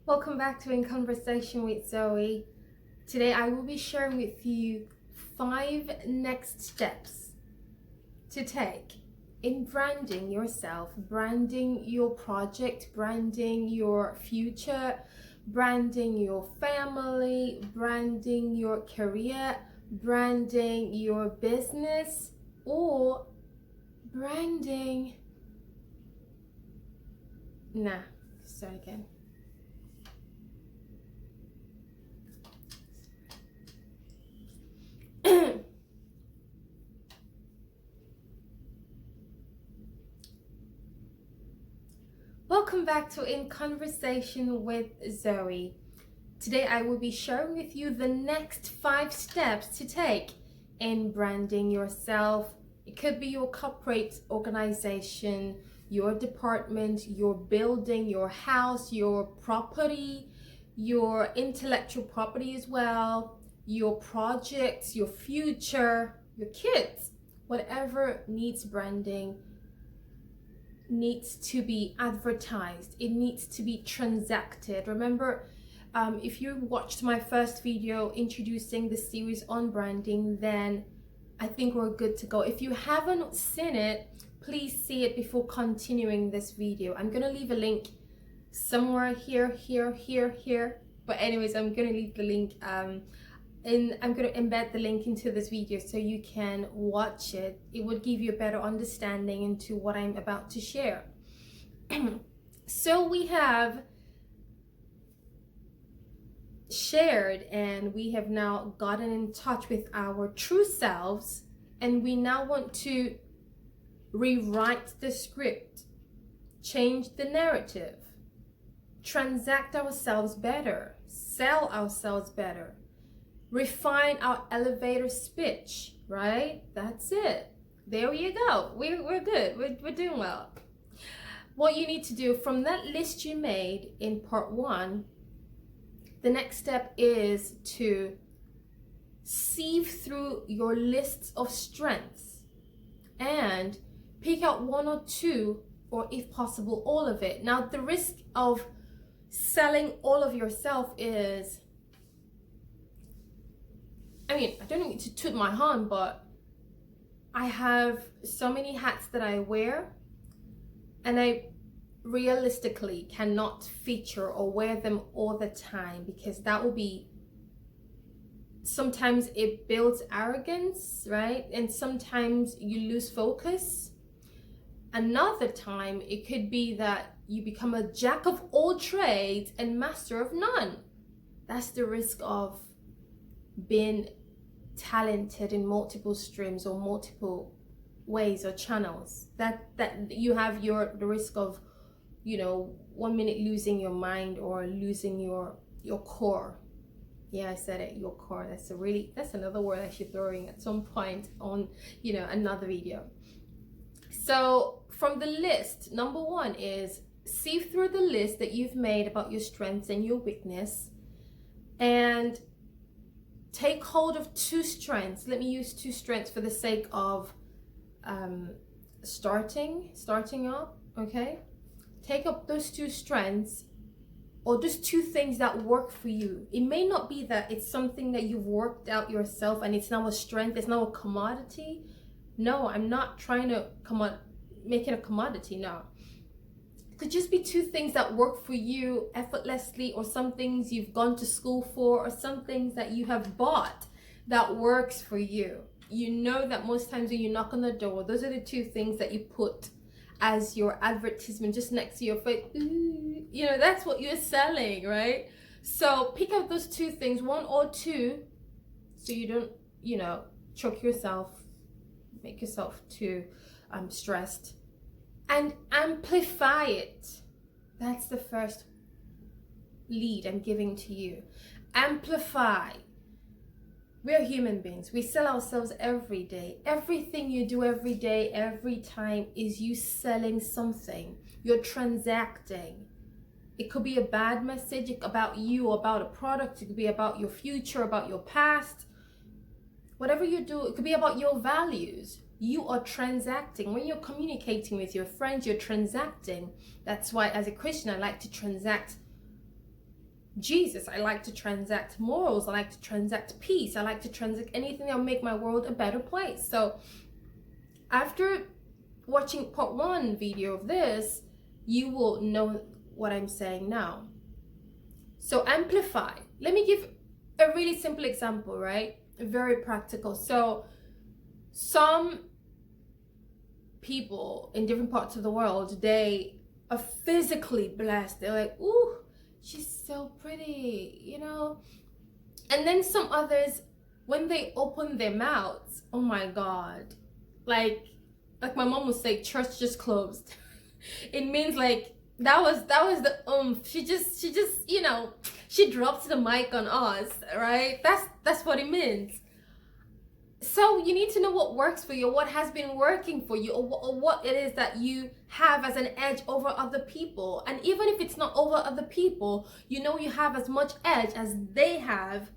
Welcome back to In Conversation with Zoe. Today I will be sharing with you 5 next steps to take in branding yourself, branding your project, branding your future, branding your family, branding your career, branding your business, or branding. Start again. Welcome back to In Conversation with Zoe. Today I will be sharing with you the next 5 steps to take in branding yourself. It could be your corporate organization, your department, your building, your house, your property, your intellectual property as well, your projects, your future, your kids. Whatever needs branding needs to be advertised. It needs to be transacted. Remember, if you watched my first video introducing the series on branding, then I think we're good to go. If you haven't seen it, please see it before continuing this video. I'm gonna leave a link somewhere here. But anyways, I'm gonna leave the link and I'm going to embed the link into this video so you can watch it. It would give you a better understanding into what I'm about to share. So we have shared and we have now gotten in touch with our true selves, and we now want to rewrite the script, change the narrative, transact ourselves better, sell ourselves better, refine our elevator speech, right? That's it. There you go. We're good. We're doing well. What you need to do from that list you made in part 1, the next step is to sieve through your lists of strengths and pick out 1 or 2, or if possible, all of it. Now, the risk of selling all of yourself is, I don't need to toot my horn, but I have so many hats that I wear, and I realistically cannot feature or wear them all the time, because that will be, sometimes it builds arrogance, right? And sometimes you lose focus. Another time it could be that you become a jack of all trades and master of none. That's the risk of being talented in multiple streams or multiple ways or channels. That you have the risk of, 1 minute losing your mind or losing your core. Yeah, I said it, your core. That's another word I should throw in at some point on another video. So from the list, number 1 is sieve through the list that you've made about your strengths and your weakness, and take hold of 2 strengths. Let me use 2 strengths for the sake of starting up, okay? Take up those 2 strengths, or just 2 things that work for you. It may not be that it's something that you've worked out yourself and it's now a strength, it's now a commodity. No, I'm not trying to make it a commodity, no. It could just be 2 things that work for you effortlessly, or some things you've gone to school for, or some things that you have bought that works for you. You know that most times when you knock on the door, those are the 2 things that you put as your advertisement just next to your face. That's what you're selling, right? So pick up those 2 things, 1 or 2, so you don't, choke yourself, make yourself too stressed, and amplify it. That's the first lead I'm giving to you. Amplify. We're human beings. We sell ourselves every day. Everything you do every day, every time, is you selling something. You're transacting. It could be a bad message about you or about a product. It could be about your future, about your past. Whatever you do, it could be about your values. You are transacting. When you're communicating with your friends, you're transacting. That's why as a Christian, I like to transact Jesus. I like to transact morals. I like to transact peace. I like to transact anything that will make my world a better place. So after watching part 1 video of this, you will know what I'm saying now. So amplify. Let me give a really simple example, right? Very practical. So some people in different parts of the world, they are physically blessed. They're like, ooh, she's so pretty, you know? And then some others, when they open their mouths, oh my God, like my mom would say, church just closed. It means like that was the she just you know, she dropped the mic on us, right? That's what it means. So you need to know what works for you, what has been working for you, or what it is that you have as an edge over other people. And even if it's not over other people, you know you have as much edge as they have.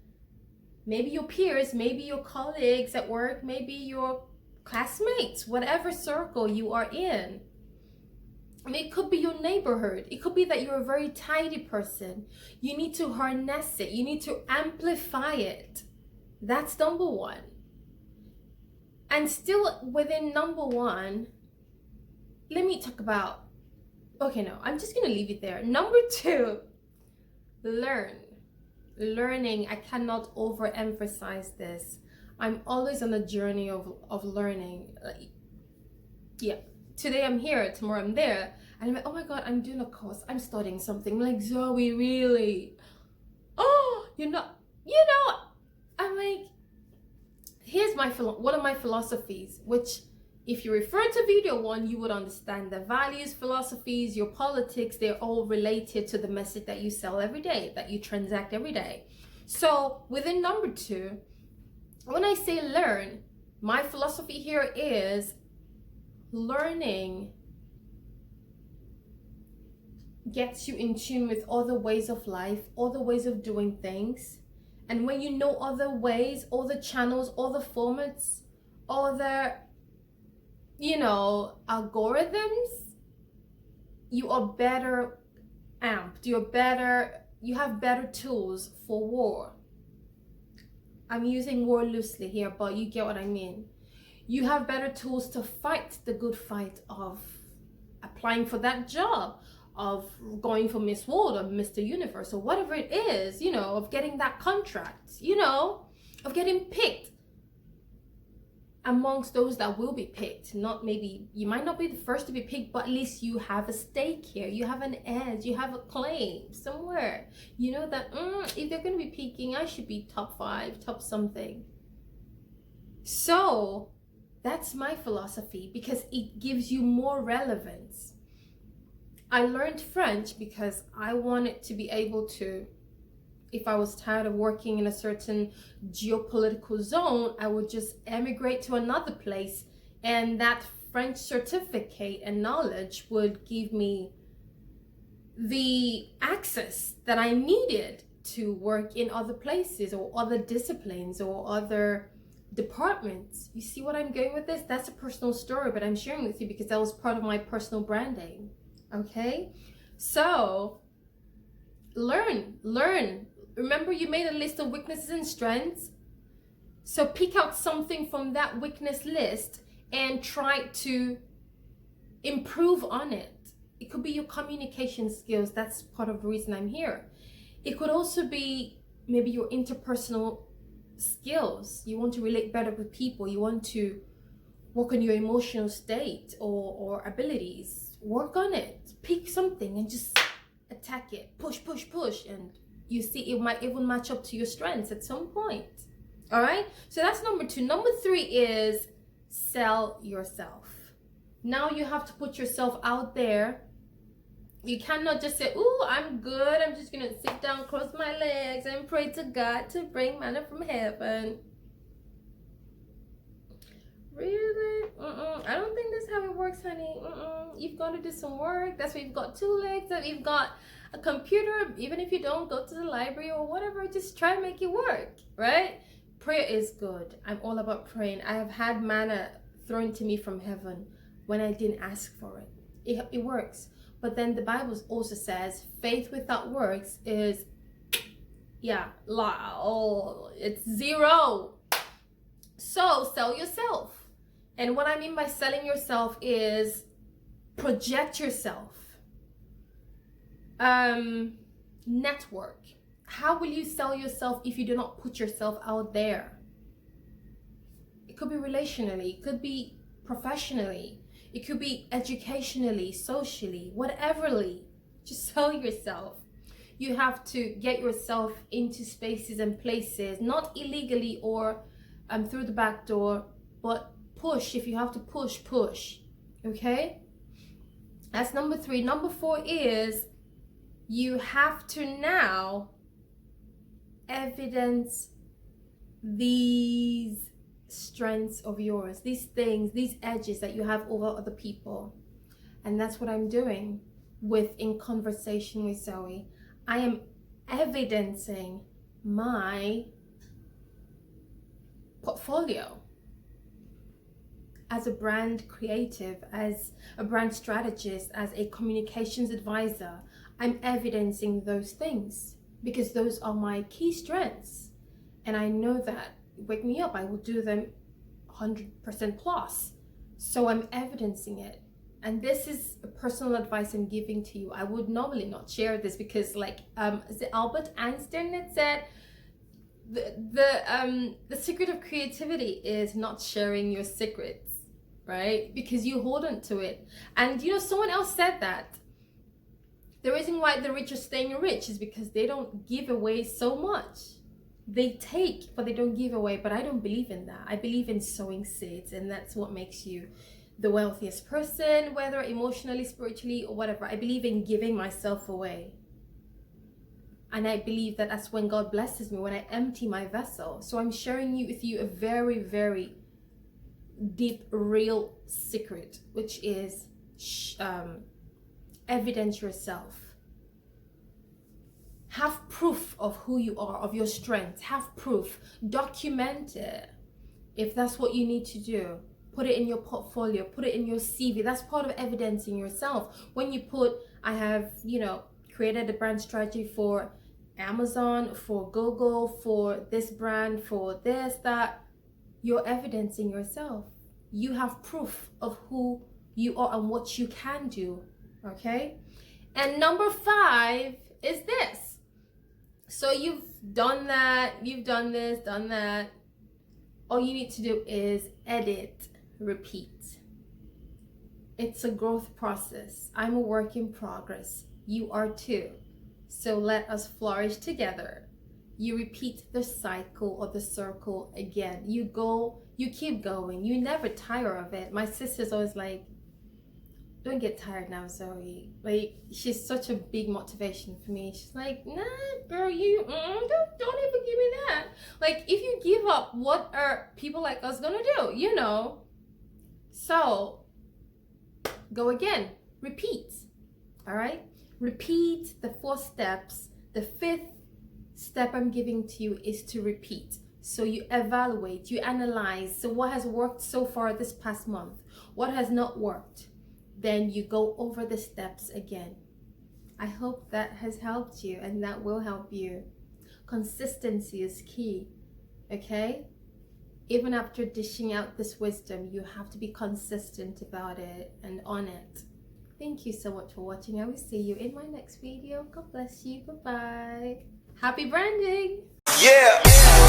Maybe your peers, maybe your colleagues at work, maybe your classmates, whatever circle you are in. I mean, it could be your neighborhood. It could be that you're a very tidy person. You need to harness it. You need to amplify it. That's number 1. And still within number 1, let me talk about, okay, no, I'm just going to leave it there. Number 2, learn. Learning, I cannot overemphasize this. I'm always on a journey of learning. Yeah, today I'm here, tomorrow I'm there. And I'm like, oh my God, I'm doing a course. I'm studying something. I'm like, Zoe, really? Oh, you're not, you know, I'm like, here's one of my philosophies, which if you refer to video 1, you would understand the values, philosophies, your politics, they're all related to the message that you sell every day, that you transact every day. So within number 2, when I say learn, my philosophy here is learning gets you in tune with other ways of life, other ways of doing things. And when you know other ways, other channels, other formats, other, you know, algorithms, you are better amped. You have better tools for war. I'm using war loosely here, but you get what I mean. You have better tools to fight the good fight of applying for that job, of going for Miss World or Mr. Universe or whatever it is, you know, of getting that contract, you know, of getting picked amongst those that will be picked. Not maybe, you might not be the first to be picked, but at least you have a stake here. You have an edge, you have a claim somewhere. You know that if they're going to be picking, I should be top 5, top something. So that's my philosophy, because it gives you more relevance. I learned French because I wanted to be able to, if I was tired of working in a certain geopolitical zone, I would just emigrate to another place, and that French certificate and knowledge would give me the access that I needed to work in other places or other disciplines or other departments. You see what I'm going with this? That's a personal story, but I'm sharing with you because that was part of my personal branding. Okay, so learn. Remember, you made a list of weaknesses and strengths. So pick out something from that weakness list and try to improve on it. It could be your communication skills. That's part of the reason I'm here. It could also be maybe your interpersonal skills. You want to relate better with people. You want to work on your emotional state or abilities. Work on it. Pick something and just attack it. Push. And you see, it might even match up to your strengths at some point. All right? So that's number 2. Number 3 is sell yourself. Now you have to put yourself out there. You cannot just say, ooh, I'm good. I'm just going to sit down, cross my legs, and pray to God to bring manna from heaven. Really? I don't think that's how it works, honey. You've got to do some work. That's why you've got 2 legs, that you've got a computer. Even if you don't go to the library or whatever, just try to make it work, right? Prayer is good. I'm all about praying. I have had manna thrown to me from heaven when I didn't ask for it. It works. But then the Bible also says faith without works is Yeah, it's zero. So sell yourself. And what I mean by selling yourself is project yourself. Network. How will you sell yourself if you do not put yourself out there? It could be relationally, it could be professionally, it could be educationally, socially, whateverly. Just sell yourself. You have to get yourself into spaces and places, not illegally or through the back door, but push. If you have to push, push. Okay? That's number 3. Number 4 is you have to now evidence these strengths of yours, these things, these edges that you have over other people. And that's what I'm doing with In Conversation with Zoe. I am evidencing my portfolio as a brand creative, as a brand strategist, as a communications advisor. I'm evidencing those things because those are my key strengths. And I know that, wake me up, I will do them 100% plus. So I'm evidencing it. And this is a personal advice I'm giving to you. I would normally not share this because, like, is it Albert Einstein that said the secret of creativity is not sharing your secrets, right? Because you hold on to it. And you know, someone else said that the reason why the rich are staying rich is because they don't give away so much. They take, but they don't give away. But I don't believe in that. I believe in sowing seeds, and that's what makes you the wealthiest person, whether emotionally, spiritually, or whatever. I believe in giving myself away. And I believe that that's when God blesses me, when I empty my vessel. So I'm sharing with you a very, very deep, real secret, which is evidence yourself. Have proof of who you are, of your strengths. Have proof. Document it. If that's what you need to do, put it in your portfolio, put it in your CV. That's part of evidencing yourself. When you put, I have, created a brand strategy for Amazon, for Google, for this brand, for this, that, you're evidencing yourself. You have proof of who you are and what you can do. Okay? And number 5 is this. So you've done that, you've done this, done that. All you need to do is edit, repeat. It's a growth process. I'm a work in progress. You are too. So let us flourish together. You repeat the cycle or the circle again. You keep going. You never tire of it. My sister's always like, don't get tired now, Zoe. Like, she's such a big motivation for me. She's like, nah, girl, don't even give me that. Like, if you give up, what are people like us gonna do, So, go again. Repeat. All right? Repeat the 4 steps. The 5th step I'm giving to you is to repeat. So you evaluate, you analyze. So what has worked so far this past month? What has not worked? Then you go over the steps again. I hope that has helped you and that will help you. Consistency is key, okay? Even after dishing out this wisdom, you have to be consistent about it and on it. Thank you so much for watching. I will see you in my next video. God bless you. Bye-bye. Happy branding! Yeah!